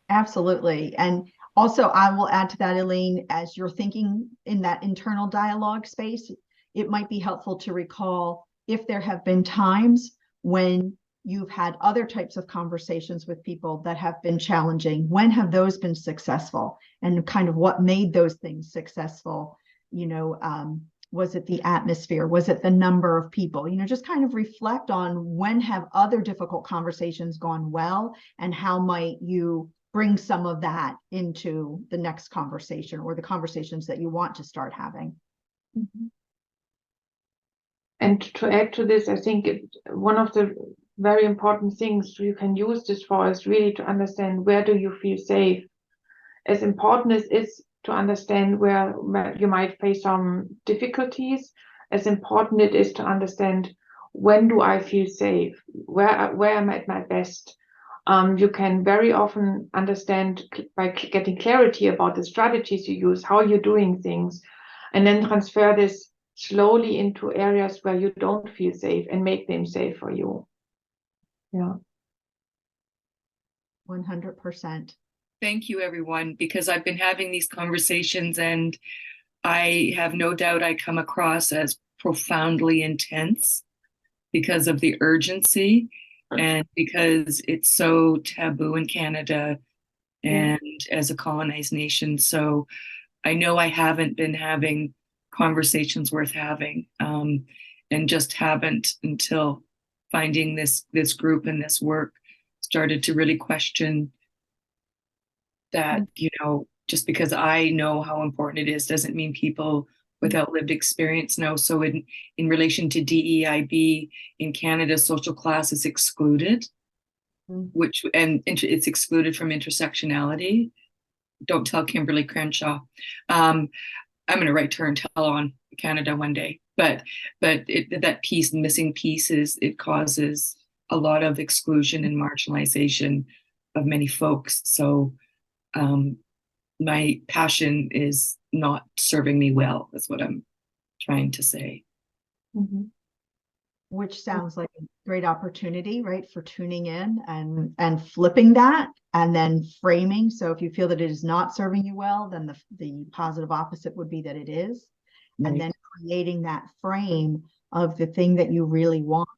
Speaker 1: Absolutely. And also, I will add to that, Elaine, as you're thinking in that internal dialogue space, it might be helpful to recall if there have been times when you've had other types of conversations with people that have been challenging. When have those been successful? And kind of what made those things successful? Was it the atmosphere? Was it the number of people? Just kind of reflect on when have other difficult conversations gone well, and how might you bring some of that into the next conversation or the conversations that you want to start having.
Speaker 2: Mm-hmm. And to add to this, I think one of the very important things you can use this for is really to understand, where do you feel safe? As important as it is to understand where you might face some difficulties, as important it is to understand, when do I feel safe? Where am I at my best? You can very often understand by getting clarity about the strategies you use, how you're doing things, and then transfer this slowly into areas where you don't feel safe and make them safe for you. Yeah.
Speaker 1: 100%.
Speaker 4: Thank you, everyone, because I've been having these conversations and I have no doubt I come across as profoundly intense because of the urgency and because it's so taboo in Canada and as a colonized nation. So I know I haven't been having conversations worth having, and just haven't until finding this group and this work started to really question that, just because I know how important it is doesn't mean people without lived experience know. So in relation to DEIB in Canada, social class is excluded, it's excluded from intersectionality. Don't tell Kimberly Crenshaw. I'm going to write to her and tell on Canada one day. But that piece, the missing piece, it causes a lot of exclusion and marginalization of many folks. So my passion is not serving me well, is what I'm trying to say.
Speaker 1: Mm-hmm. Which sounds like a great opportunity, right, for tuning in and flipping that and then framing. So if you feel that it is not serving you well, then the positive opposite would be that it is. Right. And then creating that frame of the thing that you really want.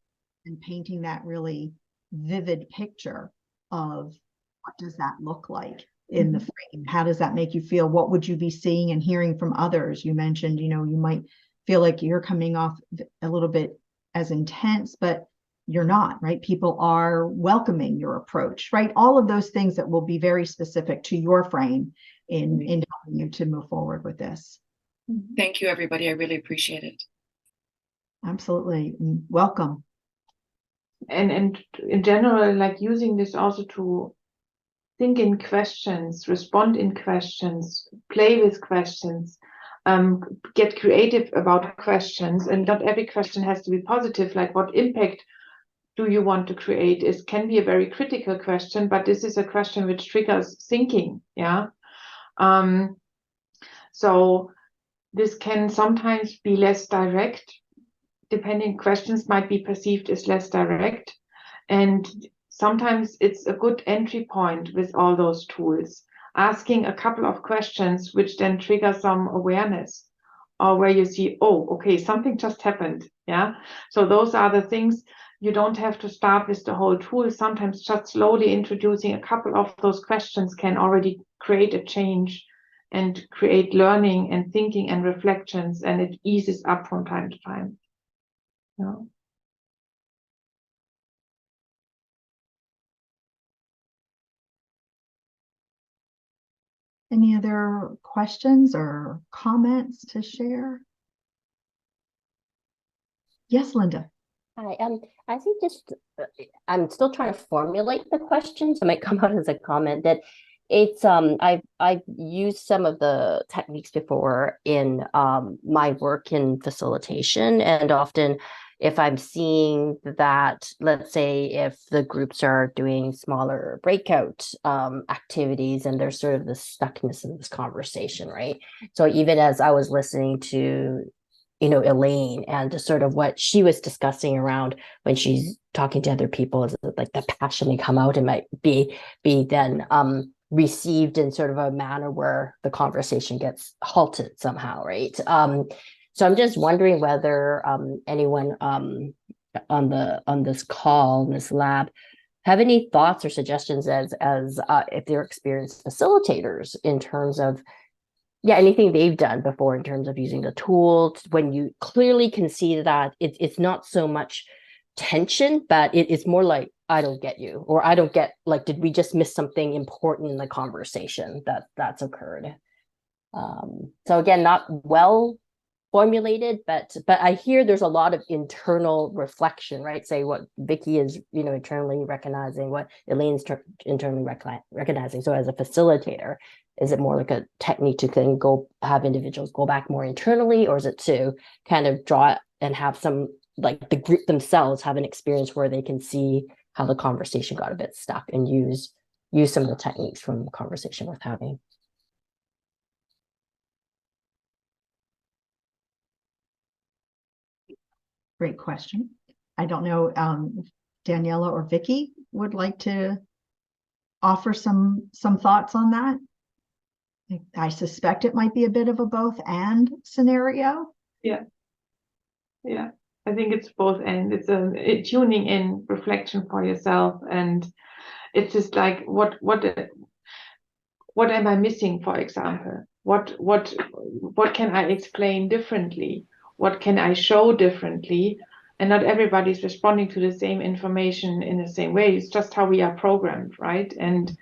Speaker 1: and painting that really vivid picture of what does that look like in the frame? How does that make you feel? What would you be seeing and hearing from others? You mentioned, you might feel like you're coming off a little bit as intense, but you're not, right? People are welcoming your approach, right? All of those things that will be very specific to your frame in helping you to move forward with this.
Speaker 4: Thank you, everybody. I really appreciate it.
Speaker 1: Absolutely. Welcome.
Speaker 2: And in general, like using this also to think in questions, respond in questions, play with questions, get creative about questions. And not every question has to be positive. Like, what impact do you want to create? Can be a very critical question, but this is a question which triggers thinking. Yeah. So this can sometimes be less direct, depending, questions might be perceived as less direct. And sometimes it's a good entry point with all those tools, asking a couple of questions, which then trigger some awareness, or where you see, oh, okay, something just happened. Yeah. So those are the things. You don't have to start with the whole tool. Sometimes just slowly introducing a couple of those questions can already create a change and create learning and thinking and reflections, and it eases up from time to time. Yeah.
Speaker 1: Any other questions or comments to share? Yes, Linda.
Speaker 5: Hi, I think just I'm still trying to formulate the questions. It might come out as a comment that it's I've used some of the techniques before in my work in facilitation, and often if I'm seeing that, let's say if the groups are doing smaller breakout activities and there's sort of this stuckness in this conversation, right? So even as I was listening to Elaine and just sort of what she was discussing around when she's talking to other people, is like the passion may come out and might be then received in sort of a manner where the conversation gets halted somehow, right? So I'm just wondering whether anyone on this call, in this lab, have any thoughts or suggestions as if they're experienced facilitators in terms of anything they've done before in terms of using the tool, when you clearly can see that it's not so much tension, but it's more like, I don't get you, or I don't get, like, did we just miss something important in the conversation that's occurred? So again, not well formulated, but I hear there's a lot of internal reflection, right? Say what Vickie is, internally recognizing, what Elaine's internally recognizing. So as a facilitator, is it more like a technique to then have individuals go back more internally, or is it to kind of draw and have some, like, the group themselves have an experience where they can see how the conversation got a bit stuck and use some of the techniques from the conversation we're having?
Speaker 1: Great question. I don't know if Daniela or Vickie would like to offer some thoughts on that. I suspect it might be a bit of a both and scenario.
Speaker 2: Yeah. I think it's both and. It's a tuning in, reflection for yourself, and it's just like what am I missing, for example? What can I explain differently? What can I show differently? And not everybody's responding to the same information in the same way. It's just how we are programmed, right? And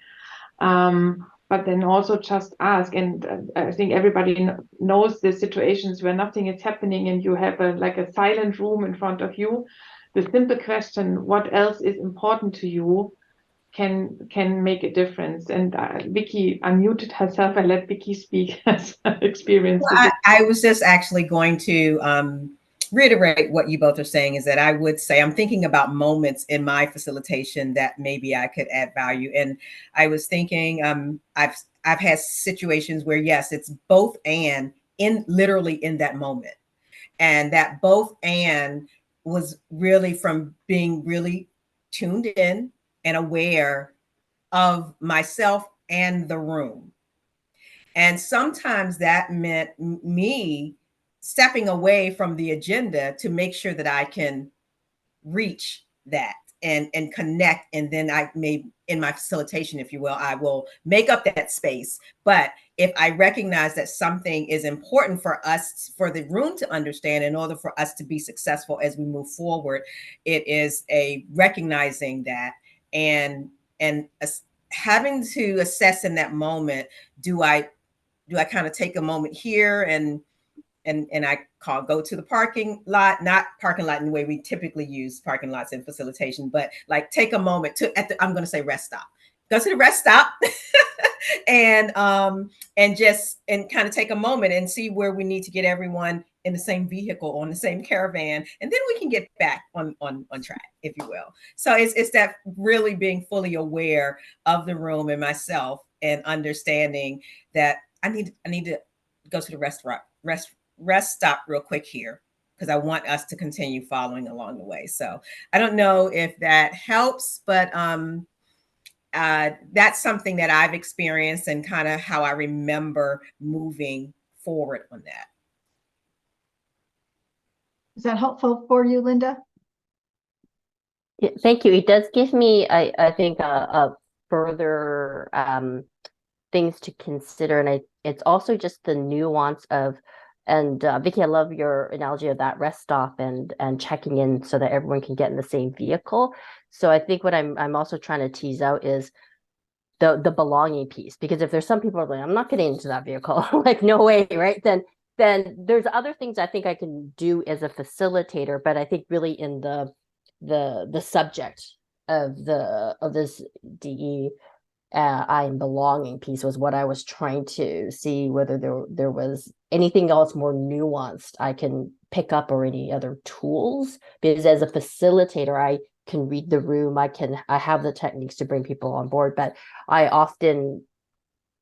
Speaker 2: but then also just ask. And I think everybody knows the situations where nothing is happening and you have a silent room in front of you. The simple question, what else is important to you, can make a difference. And Vickie unmuted herself. I let Vickie speak as experience.
Speaker 3: Well, I was just actually going to reiterate what you both are saying, is that I would say I'm thinking about moments in my facilitation that maybe I could add value. And I was thinking I've had situations where, yes, it's both and literally in that moment. And that both and was really from being really tuned in and aware of myself and the room. And sometimes that meant me stepping away from the agenda to make sure that I can reach that and connect. And then I may, in my facilitation, if you will, I will make up that space. But if I recognize that something is important for us, for the room to understand, in order for us to be successful as we move forward, it is a recognizing that and having to assess in that moment, do I kind of take a moment here and I go to the parking lot, not parking lot in the way we typically use parking lots in facilitation, but like take a moment to I'm going to say rest stop. Go to the rest stop and kind of take a moment and see where we need to get everyone in the same vehicle, on the same caravan, and then we can get back on track, if you will. So it's that really being fully aware of the room and myself, and understanding that I need to go to the rest stop real quick here, because I want us to continue following along the way. So I don't know if that helps, but that's something that I've experienced and kind of how I remember moving forward on that.
Speaker 1: Is that helpful for you, Linda?
Speaker 5: Yeah, thank you. It does give me, I think, a further things to consider, and it's also just the nuance of, and Vickie, I love your analogy of that rest stop and checking in so that everyone can get in the same vehicle. So I think what I'm also trying to tease out is the belonging piece, because if there's some people are like, I'm not getting into that vehicle, like no way, right? Then there's other things I think I can do as a facilitator, but I think really in the subject of this DEIB and belonging piece was what I was trying to see, whether there was anything else more nuanced I can pick up, or any other tools, because as a facilitator I can read the room, I have the techniques to bring people on board, but I often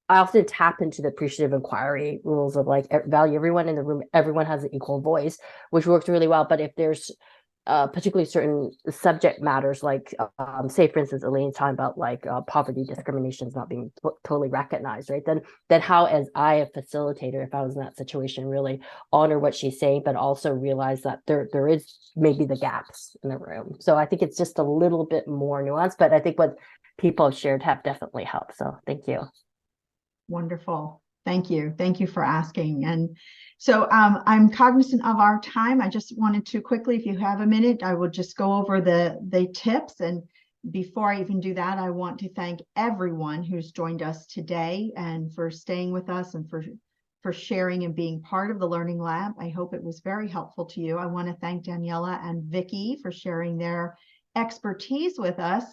Speaker 5: tap into the appreciative inquiry rules of like value everyone in the room, everyone has an equal voice, which works really well. But if there's particularly certain subject matters, like say for instance Elaine's talking about like poverty, discrimination is not being totally recognized, right? Then how, as a facilitator, if I was in that situation, really honor what she's saying, but also realize that there is maybe the gaps in the room. So I think it's just a little bit more nuanced, but I think what people have shared have definitely helped. So thank you.
Speaker 1: Wonderful. Thank you. Thank you for asking. And so I'm cognizant of our time. I just wanted to quickly, if you have a minute, I will just go over the tips. And before I even do that, I want to thank everyone who's joined us today and for staying with us and for sharing and being part of the Learning Lab. I hope it was very helpful to you. I want to thank Daniela and Vickie for sharing their expertise with us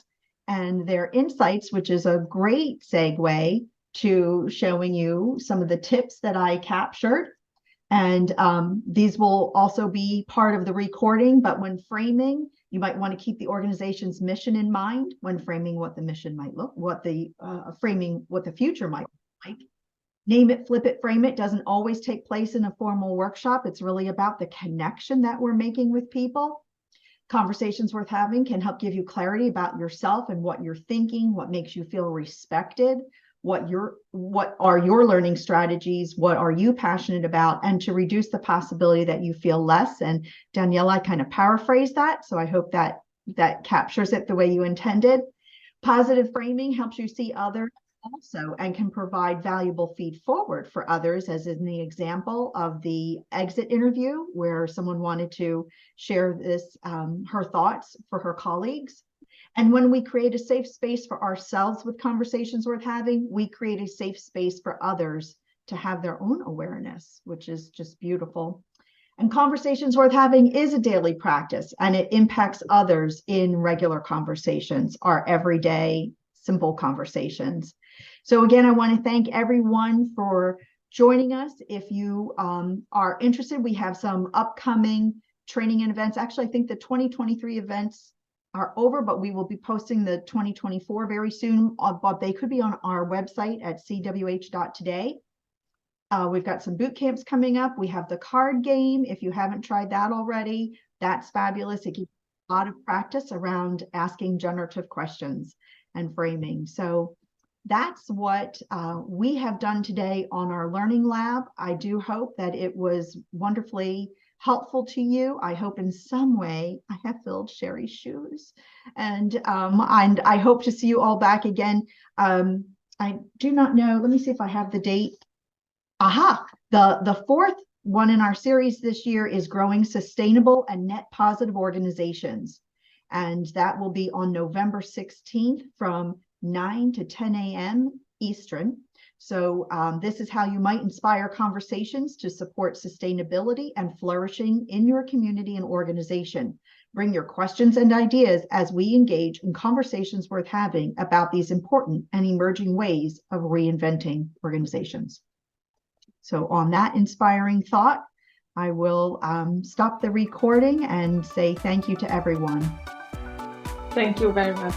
Speaker 1: and their insights, which is a great segue to showing you some of the tips that I captured. And these will also be part of the recording, but when framing, you might want to keep the organization's mission in mind when framing what the mission might look, framing what the future might look like. Name it, flip it, frame it doesn't always take place in a formal workshop. It's really about the connection that we're making with people. Conversations worth having can help give you clarity about yourself and what you're thinking, what makes you feel respected, what are your learning strategies, what are you passionate about, and to reduce the possibility that you feel less. And Daniela kind of paraphrased that, so I hope that captures it the way you intended. Positive framing helps you see others also and can provide valuable feed forward for others, as in the example of the exit interview where someone wanted to share this her thoughts for her colleagues. And when we create a safe space for ourselves with conversations worth having, we create a safe space for others to have their own awareness, which is just beautiful. And conversations worth having is a daily practice, and it impacts others in regular conversations, our everyday simple conversations. So again, I want to thank everyone for joining us. If you are interested, we have some upcoming training and events. Actually, I think the 2023 events are over, but we will be posting the 2024 very soon, but they could be on our website at cwh.today. We've got some boot camps coming up. We have the card game. If you haven't tried that already, that's fabulous. It gives you a lot of practice around asking generative questions and framing. So that's what we have done today on our Learning Lab. I do hope that it was wonderfully helpful to you. I hope in some way I have filled Sherry's shoes, and I hope to see you all back again. I do not know. Let me see if I have the date. Aha, the fourth one in our series this year is Growing Sustainable and Net Positive Organizations. And that will be on November 16th from 9 to 10 a.m. Eastern. So this is how you might inspire conversations to support sustainability and flourishing in your community and organization. Bring your questions and ideas as we engage in conversations worth having about these important and emerging ways of reinventing organizations. So on that inspiring thought, I will stop the recording and say thank you to everyone.
Speaker 2: Thank you very much.